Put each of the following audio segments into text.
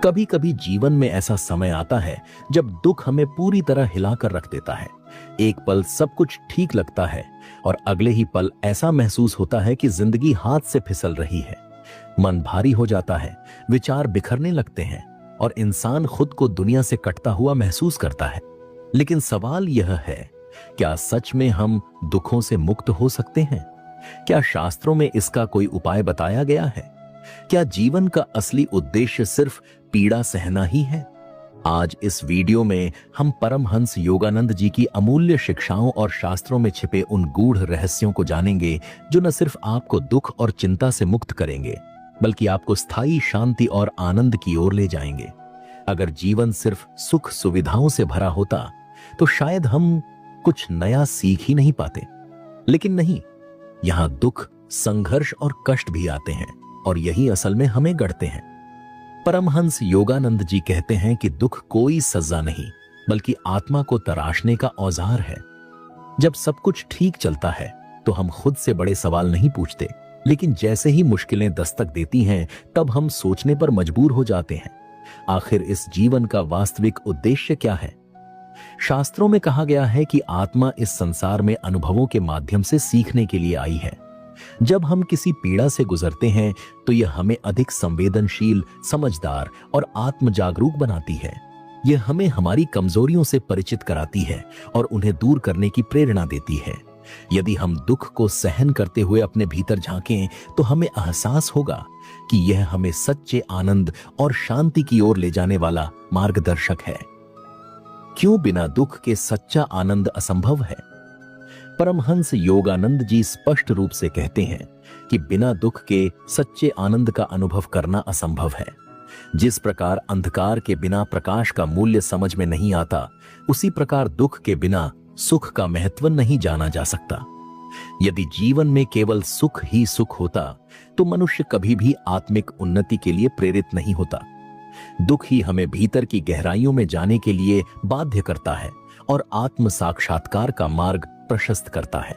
कभी कभी जीवन में ऐसा समय आता है जब दुख हमें पूरी तरह हिलाकर रख देता है। एक पल सब कुछ ठीक लगता है और अगले ही पल ऐसा महसूस होता है कि जिंदगी हाथ से फिसल रही है। मन भारी हो जाता है, विचार बिखरने लगते हैं और इंसान खुद को दुनिया से कटता हुआ महसूस करता है। लेकिन सवाल यह है, क्या सच में हम दुखों से मुक्त हो सकते हैं? क्या शास्त्रों में इसका कोई उपाय बताया गया है? क्या जीवन का असली उद्देश्य सिर्फ पीड़ा सहना ही है? आज इस वीडियो में हम परमहंस योगानंद जी की अमूल्य शिक्षाओं और शास्त्रों में छिपे उन गूढ़ रहस्यों को जानेंगे जो न सिर्फ आपको दुख और चिंता से मुक्त करेंगे, बल्कि आपको स्थायी शांति और आनंद की ओर ले जाएंगे। अगर जीवन सिर्फ सुख सुविधाओं से भरा होता तो शायद हम कुछ नया सीख ही नहीं पाते। लेकिन नहीं, यहां दुख, संघर्ष और कष्ट भी आते हैं और यही असल में हमें गढ़ते हैं। परमहंस योगानंद जी कहते हैं कि दुख कोई सजा नहीं, बल्कि आत्मा को तराशने का औजार है। जब सब कुछ ठीक चलता है तो हम खुद से बड़े सवाल नहीं पूछते, लेकिन जैसे ही मुश्किलें दस्तक देती हैं तब हम सोचने पर मजबूर हो जाते हैं, आखिर इस जीवन का वास्तविक उद्देश्य क्या है? शास्त्रों में कहा गया है कि आत्मा इस संसार में अनुभवों के माध्यम से सीखने के लिए आई है। जब हम किसी पीड़ा से गुजरते हैं तो यह हमें अधिक संवेदनशील, समझदार और आत्म जागरूक बनाती है। यह हमें हमारी कमजोरियों से परिचित कराती है और उन्हें दूर करने की प्रेरणा देती है। यदि हम दुख को सहन करते हुए अपने भीतर झांकें तो हमें एहसास होगा कि यह हमें सच्चे आनंद और शांति की ओर ले जाने वाला मार्गदर्शक है। क्यों बिना दुख के सच्चा आनंद असंभव है? परमहंस योगानंद जी स्पष्ट रूप से कहते हैं कि बिना दुख के सच्चे आनंद का अनुभव करना असंभव है। जिस प्रकार अंधकार के बिना प्रकाश का मूल्य समझ में नहीं आता, उसी प्रकार दुख के बिना सुख का महत्व नहीं जाना जा सकता। यदि जीवन में केवल सुख ही सुख होता तो मनुष्य कभी भी आत्मिक उन्नति के लिए प्रेरित नहीं होता। दुख ही हमें भीतर की गहराइयों में जाने के लिए बाध्य करता है और आत्म साक्षात्कार का मार्ग प्रशस्त करता है।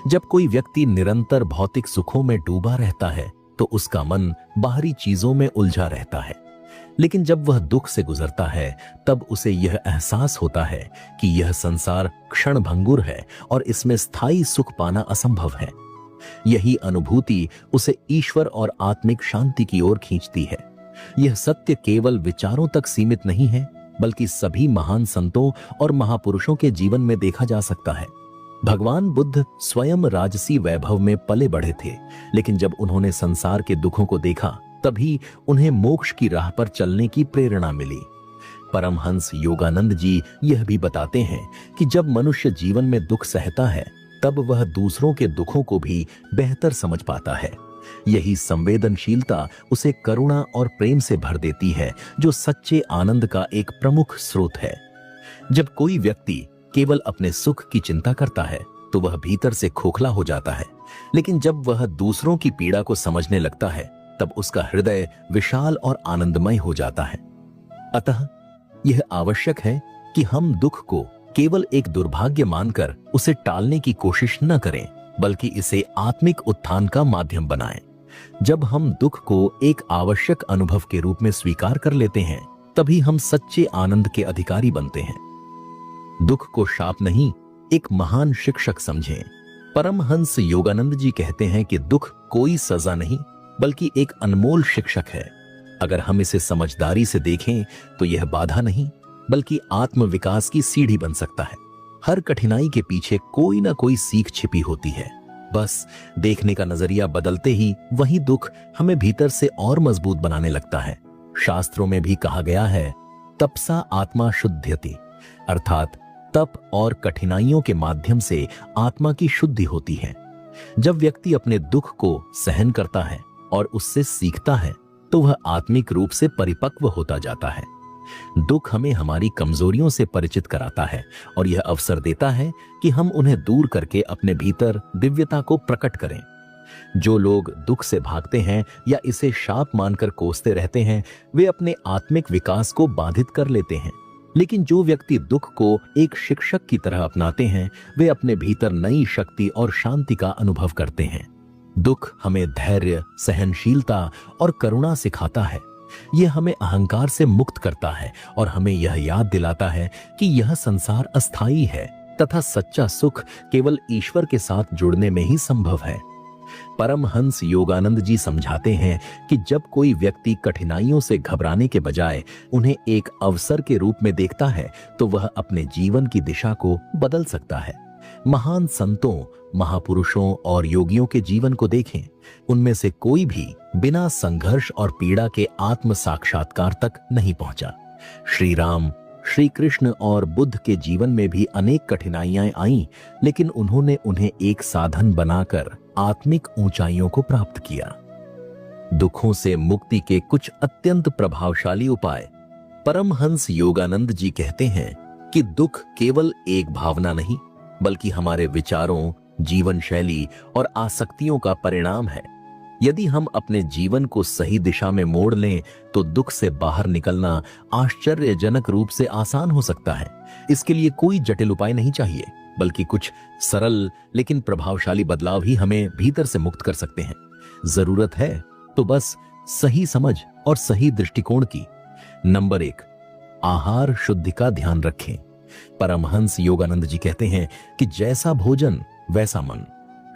जब कोई व्यक्ति निरंतर भौतिक सुखों में डूबा रहता है तो उसका मन बाहरी चीजों में उलझा रहता है। लेकिन जब वह दुख से गुजरता है तब उसे यह एहसास होता है कि यह संसार क्षणभंगुर है और इसमें स्थायी सुख पाना असंभव है। यही अनुभूति उसे ईश्वर और आत्मिक शांति की ओर खींचती है। यह सत्य केवल विचारों तक सीमित नहीं है, बल्कि सभी महान संतों और महापुरुषों के जीवन में देखा जा सकता है। भगवान बुद्ध स्वयं राजसी वैभव में पले बढ़े थे, लेकिन जब उन्होंने संसार के दुखों को देखा तभी उन्हें मोक्ष की राह पर चलने की प्रेरणा मिली। परमहंस योगानंद जी यह भी बताते हैं कि जब मनुष्य जीवन में दुख सहता है तब वह दूसरों के दुखों को भी बेहतर समझ पाता है। यही संवेदनशीलता उसे करुणा और प्रेम से भर देती है, जो सच्चे आनंद का एक प्रमुख स्रोत है। जब कोई व्यक्ति केवल अपने सुख की चिंता करता है तो वह भीतर से खोखला हो जाता है, लेकिन जब वह दूसरों की पीड़ा को समझने लगता है तब उसका हृदय विशाल और आनंदमय हो जाता है। अतः यह आवश्यक है कि हम दुख को केवल एक दुर्भाग्य मानकर उसे टालने की कोशिश न करें, बल्कि इसे आत्मिक उत्थान का माध्यम बनाएं। जब हम दुख को एक आवश्यक अनुभव के रूप में स्वीकार कर लेते हैं तभी हम सच्चे आनंद के अधिकारी बनते हैं। दुख को शाप नहीं, एक महान शिक्षक समझें। परमहंस योगानंद जी कहते हैं कि दुख कोई सजा नहीं, बल्कि एक अनमोल शिक्षक है। अगर हम इसे समझदारी से देखें तो यह बाधा नहीं, बल्कि आत्म विकास की सीढ़ी बन सकता है। हर कठिनाई के पीछे कोई ना कोई सीख छिपी होती है। बस देखने का नजरिया बदलते ही वही दुख हमें भीतर से और मजबूत बनाने लगता है। शास्त्रों में भी कहा गया है, तपसा आत्मा शुद्ध्यति, अर्थात तप और कठिनाइयों के माध्यम से आत्मा की शुद्धि होती है। जब व्यक्ति अपने दुख को सहन करता है और उससे सीखता है तो वह आत्मिक रूप से परिपक्व होता जाता है। दुख हमें हमारी कमजोरियों से परिचित कराता है और यह अवसर देता है कि हम उन्हें दूर करके अपने भीतर दिव्यता को प्रकट करें। जो लोग दुख से भागते हैं या इसे शाप मानकर कोसते रहते हैं, वे अपने आत्मिक विकास को बाधित कर लेते हैं। लेकिन जो व्यक्ति दुख को एक शिक्षक की तरह अपनाते हैं, वे अपने भीतर नई शक्ति और शांति का अनुभव करते हैं। दुख हमें धैर्य, सहनशीलता और करुणा सिखाता है, यह हमें अहंकार से मुक्त करता है और हमें यह याद दिलाता है कि यह संसार अस्थायी है तथा सच्चा सुख केवल ईश्वर के साथ जुड़ने में ही संभव है। परमहंस योगानंद जी समझाते हैं कि जब कोई व्यक्ति कठिनाइयों से घबराने के बजाय उन्हें एक अवसर के रूप में देखता है तो वह अपने जीवन की दिशा को बदल सकता है। महान संतों, महापुरुषों और योगियों के जीवन को देखें, उनमें से कोई भी बिना संघर्ष और पीड़ा के आत्म साक्षात्कार तक नहीं पहुंचा। श्री राम, श्री कृष्ण और बुद्ध के जीवन में भी अनेक कठिनाइयां आईं, लेकिन उन्होंने उन्हें एक साधन बनाकर आत्मिक ऊंचाइयों को प्राप्त किया। दुखों से मुक्ति के कुछ अत्यंत प्रभावशाली उपाय। परमहंस योगानंद जी कहते हैं कि दुख केवल एक भावना नहीं, बल्कि हमारे विचारों, जीवन शैली और आसक्तियों का परिणाम है। यदि हम अपने जीवन को सही दिशा में मोड़ लें तो दुख से बाहर निकलना आश्चर्यजनक रूप से आसान हो सकता है। इसके लिए कोई जटिल उपाय नहीं चाहिए, बल्कि कुछ सरल लेकिन प्रभावशाली बदलाव ही हमें भीतर से मुक्त कर सकते हैं। जरूरत है तो बस सही समझ और सही दृष्टिकोण की। नंबर 1, आहार शुद्धि का ध्यान रखें। परमहंस योगानंद जी कहते हैं कि जैसा भोजन वैसा मन।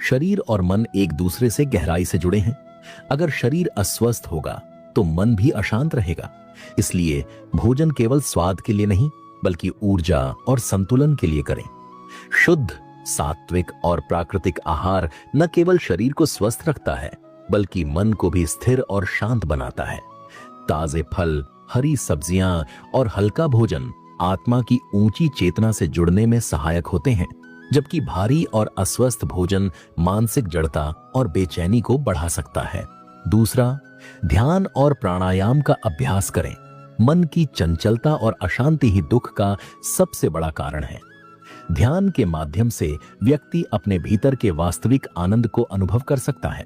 शरीर और मन एक दूसरे से गहराई से जुड़े हैं। अगर शरीर अस्वस्थ होगा तो मन भी अशांत रहेगा। इसलिए भोजन केवल स्वाद के लिए नहीं, बल्कि ऊर्जा और संतुलन के लिए करें। शुद्ध, सात्विक और प्राकृतिक आहार न केवल शरीर को स्वस्थ रखता है, बल्कि मन को भी स्थिर और शांत बनाता है। ताजे फल, हरी सब्जियां और हल्का भोजन आत्मा की ऊंची चेतना से जुड़ने में सहायक होते हैं, जबकि भारी और अस्वस्थ भोजन मानसिक जड़ता और बेचैनी को बढ़ा सकता है। दूसरा, ध्यान और प्राणायाम का अभ्यास करें। मन की चंचलता और अशांति ही दुख का सबसे बड़ा कारण है। ध्यान के माध्यम से व्यक्ति अपने भीतर के वास्तविक आनंद को अनुभव कर सकता है।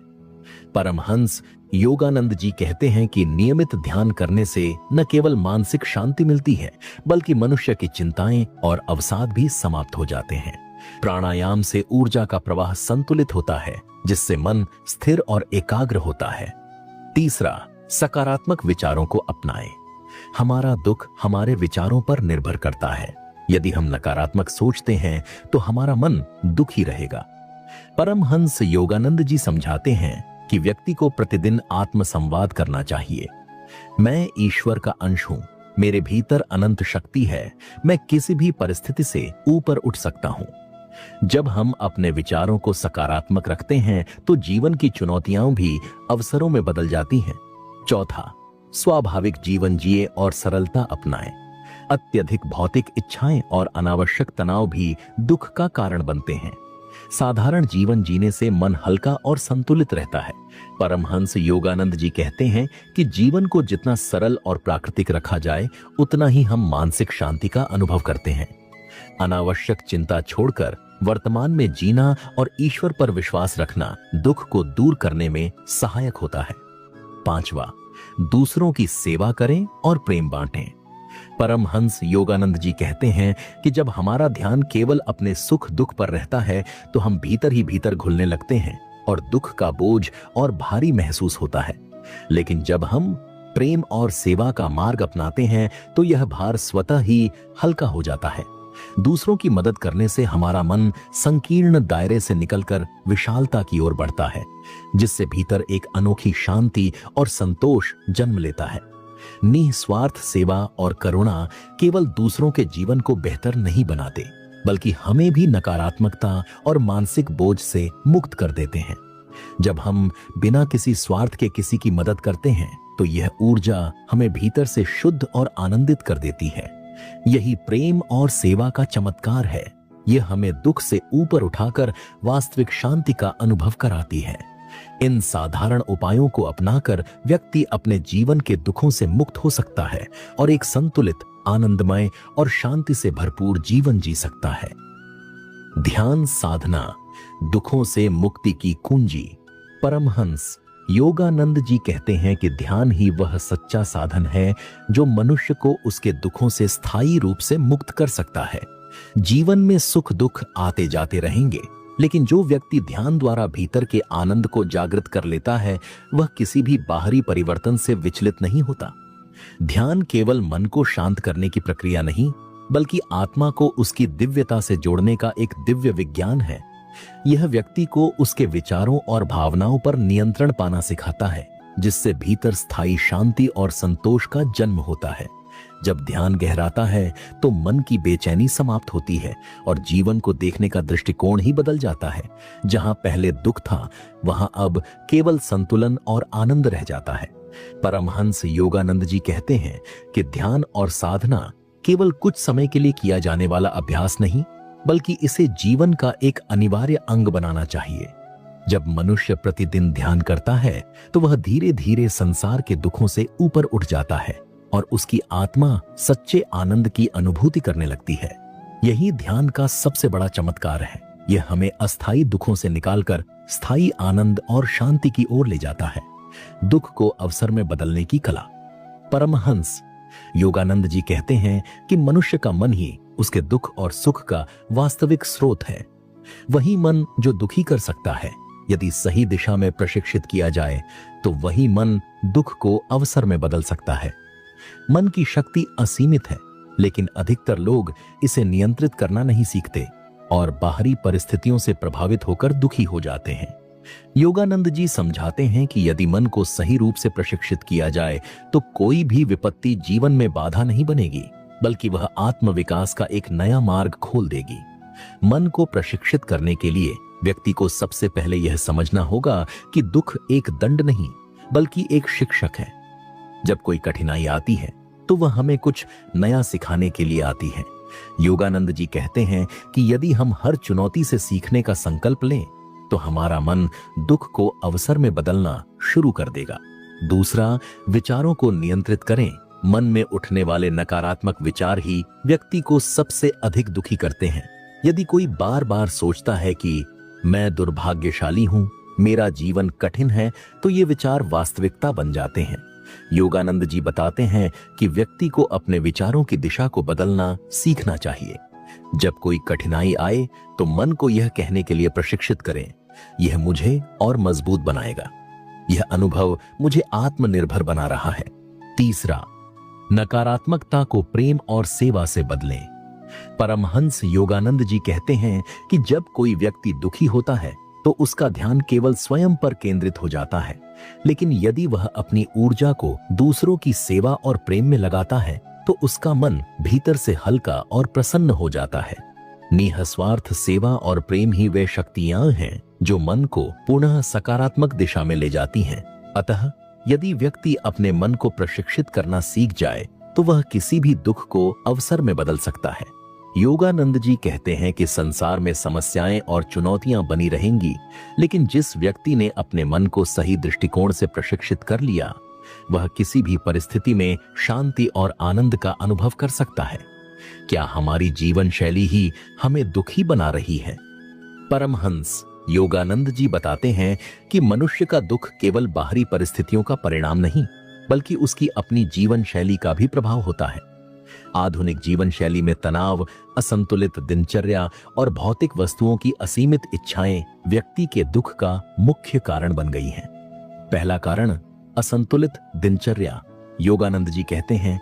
परमहंस योगानंद जी कहते हैं कि नियमित ध्यान करने से न केवल मानसिक शांति मिलती है, बल्कि मनुष्य की चिंताएं और अवसाद भी समाप्त हो जाते हैं। प्राणायाम से ऊर्जा का प्रवाह संतुलित होता है, जिससे मन स्थिर और एकाग्र होता है। तीसरा, सकारात्मक विचारों को अपनाएं। हमारा दुख हमारे विचारों पर निर्भर करता है। यदि हम नकारात्मक सोचते हैं तो हमारा मन दुखी रहेगा। परमहंस योगानंद जी समझाते हैं कि व्यक्ति को प्रतिदिन आत्म संवाद करना चाहिए। मैं ईश्वर का अंश हूं, मेरे भीतर अनंत शक्ति है, मैं किसी भी परिस्थिति से ऊपर उठ सकता हूं। जब हम अपने विचारों को सकारात्मक रखते हैं तो जीवन की चुनौतियां भी अवसरों में बदल जाती हैं। चौथा, स्वाभाविक जीवन जिए और सरलता अपनाएं। अत्यधिक भौतिक इच्छाएं और अनावश्यक तनाव भी दुख का कारण बनते हैं। साधारण जीवन जीने से मन हल्का और संतुलित रहता है। परमहंस योगानंद जी कहते हैं कि जीवन को जितना सरल और प्राकृतिक रखा जाए, उतना ही हम मानसिक शांति का अनुभव करते हैं। अनावश्यक चिंता छोड़कर वर्तमान में जीना और ईश्वर पर विश्वास रखना दुख को दूर करने में सहायक होता है। पांचवा, दूसरों की सेवा करें और प्रेम बांटें। परमहंस योगानंद जी कहते हैं कि जब हमारा ध्यान केवल अपने सुख दुख पर रहता है तो हम भीतर ही भीतर घुलने लगते हैं और दुख का बोझ और भारी महसूस होता है। लेकिन जब हम प्रेम और सेवा का मार्ग अपनाते हैं तो यह भार स्वतः ही हल्का हो जाता है। दूसरों की मदद करने से हमारा मन संकीर्ण दायरे से निकलकर विशालता की ओर बढ़ता है, जिससे भीतर एक अनोखी शांति और संतोष जन्म लेता है। निस्वार्थ सेवा और करुणा केवल दूसरों के जीवन को बेहतर नहीं बनाते, बल्कि हमें भी नकारात्मकता और मानसिक बोझ से मुक्त कर देते हैं। जब हम बिना किसी स्वार्थ के किसी की मदद करते हैं तो यह ऊर्जा हमें भीतर से शुद्ध और आनंदित कर देती है। यही प्रेम और सेवा का चमत्कार है। यह हमें दुख से ऊपर उठाकर वास्तविक शांति का अनुभव कराती है। इन साधारण उपायों को अपनाकर व्यक्ति अपने जीवन के दुखों से मुक्त हो सकता है और एक संतुलित, आनंदमय और शांति से भरपूर जीवन जी सकता है। ध्यान साधना दुखों से मुक्ति की कुंजी। परमहंस योगानंद जी कहते हैं कि ध्यान ही वह सच्चा साधन है जो मनुष्य को उसके दुखों से स्थायी रूप से मुक्त कर सकता है। जीवन में सुख दुख आते जाते रहेंगे, लेकिन जो व्यक्ति ध्यान द्वारा भीतर के आनंद को जागृत कर लेता है, वह किसी भी बाहरी परिवर्तन से विचलित नहीं होता। ध्यान केवल मन को शांत करने की प्रक्रिया नहीं, बल्कि आत्मा को उसकी दिव्यता से जोड़ने का एक दिव्य विज्ञान है। यह व्यक्ति को उसके विचारों और भावनाओं पर नियंत्रण पाना सिखाता है, जिससे भीतर स्थायी शांति और संतोष का जन्म होता है। जब ध्यान गहराता है तो मन की बेचैनी समाप्त होती है और जीवन को देखने का दृष्टिकोण ही बदल जाता है। जहां पहले दुख था, वहां अब केवल संतुलन और आनंद रह जाता है। परमहंस योगानंद जी कहते हैं कि ध्यान और साधना केवल कुछ समय के लिए किया जाने वाला अभ्यास नहीं, बल्कि इसे जीवन का एक अनिवार्य अंग बनाना चाहिए। जब मनुष्य प्रतिदिन ध्यान करता है तो वह धीरे धीरे संसार के दुखों से ऊपर उठ जाता है और उसकी आत्मा सच्चे आनंद की अनुभूति करने लगती है। यही ध्यान का सबसे बड़ा चमत्कार है। यह हमें अस्थायी दुखों से निकालकर स्थायी आनंद और शांति की ओर ले जाता है। दुख को अवसर में बदलने की कला। परमहंस योगानंद जी कहते हैं कि मनुष्य का मन ही उसके दुख और सुख का वास्तविक स्रोत है। वही मन जो दुखी कर सकता है। यदि सही दिशा में प्रशिक्षित किया जाए तो वही मन दुख को अवसर में बदल सकता है। मन की शक्ति असीमित है, लेकिन अधिकतर लोग इसे नियंत्रित करना नहीं सीखते और बाहरी परिस्थितियों से प्रभावित होकर दुखी हो जाते हैं। योगानंद जी समझाते हैं कि यदि मन को सही रूप से प्रशिक्षित किया जाए तो कोई भी विपत्ति जीवन में बाधा नहीं बनेगी, बल्कि वह आत्म विकास का एक नया मार्ग खोल देगी। मन को प्रशिक्षित करने के लिए व्यक्ति को सबसे पहले यह समझना होगा कि दुख एक दंड नहीं, बल्कि एक शिक्षक है। जब कोई कठिनाई आती है तो वह हमें कुछ नया सिखाने के लिए आती है। योगानंद जी कहते हैं कि यदि हम हर चुनौती से सीखने का संकल्प लें तो हमारा मन दुख को अवसर में बदलना शुरू कर देगा। दूसरा, विचारों को नियंत्रित करें। मन में उठने वाले नकारात्मक विचार ही व्यक्ति को सबसे अधिक दुखी करते हैं। यदि कोई बार बार सोचता है कि मैं दुर्भाग्यशाली हूं, मेरा जीवन कठिन है, तो ये विचार वास्तविकता बन जाते हैं। योगानंद जी बताते हैं कि व्यक्ति को अपने विचारों की दिशा को बदलना सीखना चाहिए। जब कोई कठिनाई आए तो मन को यह कहने के लिए प्रशिक्षित करें, यह मुझे और मजबूत बनाएगा, यह अनुभव मुझे आत्मनिर्भर बना रहा है। तीसरा, नकारात्मकता को प्रेम और सेवा से बदलें। परमहंस योगानंद जी कहते हैं कि जब कोई व्यक्ति दुखी होता है तो उसका ध्यान केवल स्वयं पर केंद्रित हो जाता है, लेकिन यदि वह अपनी ऊर्जा को दूसरों की सेवा और प्रेम में लगाता है तो उसका मन भीतर से हल्का और प्रसन्न हो जाता है। निःस्वार्थ सेवा और प्रेम ही वे शक्तियां हैं जो मन को पुनः सकारात्मक दिशा में ले जाती हैं। अतः यदि व्यक्ति अपने मन को प्रशिक्षित करना सीख जाए तो वह किसी भी दुख को अवसर में बदल सकता है। योगानंद जी कहते हैं कि संसार में समस्याएं और चुनौतियां बनी रहेंगी, लेकिन जिस व्यक्ति ने अपने मन को सही दृष्टिकोण से प्रशिक्षित कर लिया, वह किसी भी परिस्थिति में शांति और आनंद का अनुभव कर सकता है। क्या हमारी जीवन शैली ही हमें दुखी बना रही है? परमहंस योगानंद जी बताते हैं कि मनुष्य का दुख केवल बाहरी परिस्थितियों का परिणाम नहीं, बल्कि उसकी अपनी जीवन शैली का भी प्रभाव होता है। आधुनिक जीवन शैली में तनाव, असंतुलित दिनचर्या और भौतिक वस्तुओं की असीमित इच्छाएं व्यक्ति के दुख का मुख्य कारण बन गई हैं। पहला कारण असंतुलित दिनचर्या। योगानंद जी कहते हैं